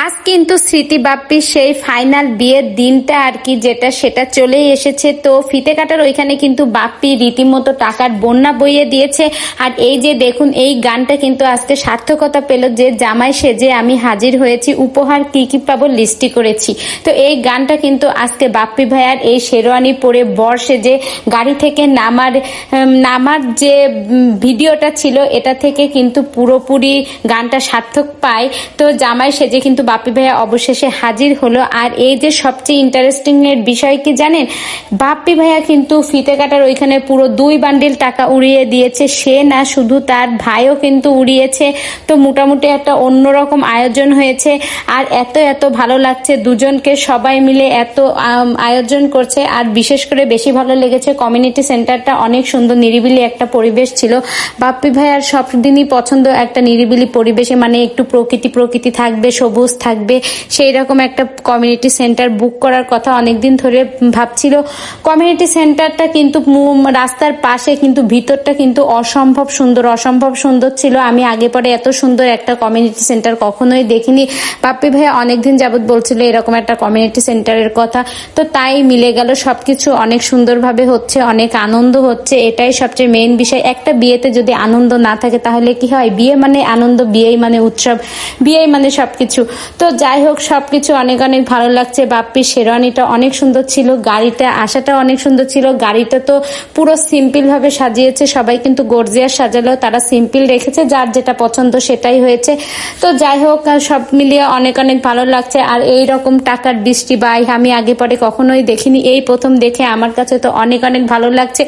আজ কিন্তু স্মৃতি বাপ্পির সেই ফাইনাল বিয়ের দিনটা আর কি, যেটা সেটা চলেই এসেছে। তো ফিতে কাটার ওইখানে কিন্তু বাপ্পি রীতিমতো টাকার বন্যা বইয়ে দিয়েছে। আর এই যে দেখুন, এই গানটা কিন্তু আজকে সার্থকতা পেল যে জামাই সেজে আমি হাজির হয়েছি, উপহার কি কি পাবো লিস্টি করেছি। তো এই গানটা কিন্তু আজকে বাপ্পি ভাইয়ার এই শেরওয়ানি পরে বর সেজে গাড়ি থেকে নামার যে ভিডিওটা ছিল, এটা থেকে কিন্তু পুরোপুরি গানটা সার্থক পায়। তো জামাই সেজে কিন্তু বাপ্পি ভাইয়া অবশেষে হাজির হলো। আর এই যে সবচেয়ে ইন্টারেস্টিং এর বিষয় কি জানেন, বাপ্পি ভাইয়া কিন্তু ফিতে কাটার ওইখানে পুরো 2 বান্ডিল টাকা উড়িয়ে দিয়েছে। সে না, শুধু তার ভাইও কিন্তু উড়িয়েছে। তো মোটামুটি একটা অন্যরকম আয়োজন হয়েছে। আর এত এত ভালো লাগছে দুজনকে, সবাই মিলে এত আয়োজন করছে। আর বিশেষ করে বেশি ভালো লেগেছে কমিউনিটি সেন্টারটা, অনেক সুন্দর নিরিবিলি একটা পরিবেশ ছিল। বাপ্পি ভাইয়ার সব দিনই পছন্দ একটা নিরিবিলি পরিবেশে, মানে একটু প্রকৃতি থাকবে, সবুজ থাকবে, সেই রকম একটা কমিউনিটি সেন্টার বুক করার কথা অনেকদিন ধরে ভাবছিল। কমিউনিটি সেন্টারটা কিন্তু রাস্তার পাশে, কিন্তু ভিতরটা কিন্তু অসম্ভব সুন্দর ছিল। আমি আগে পরে এত সুন্দর একটা কমিউনিটি সেন্টার কখনোই দেখিনি। বাপ্পি ভাইয়া অনেকদিন যাবত বলছিল এরকম একটা কমিউনিটি সেন্টারের কথা। তো তাই মিলে গেল, সবকিছু অনেক সুন্দরভাবে হচ্ছে, অনেক আনন্দ হচ্ছে। এটাই সবচেয়ে মেইন বিষয়। একটা বিয়েতে যদি আনন্দ না থাকে তাহলে কি হয়? বিয়ে মানে আনন্দ, বিয়েই মানে উৎসব, বিয়েই মানে সবকিছু। তো যাই হোক, সবকিছু অনেক অনেক ভালো লাগছে। বাপ্পির শেরওয়ানিটা অনেক সুন্দর ছিল, গাড়িতে আসাটা অনেক সুন্দর ছিল। গাড়িটা তো পুরো সিম্পল ভাবে সাজিয়েছে, সবাই কিন্তু গর্জিয়াস সাজালেও তারা সিম্পল রেখেছে, যার যেটা পছন্দ সেটাই হয়েছে। তো যাই হোক, সব মিলিয়ে অনেক অনেক ভালো লাগছে। আর এই রকম টাকার বৃষ্টি আমি আগে পরে কখনোই দেখিনি, এই প্রথম দেখে আমার কাছে তো অনেক অনেক ভালো লাগছে।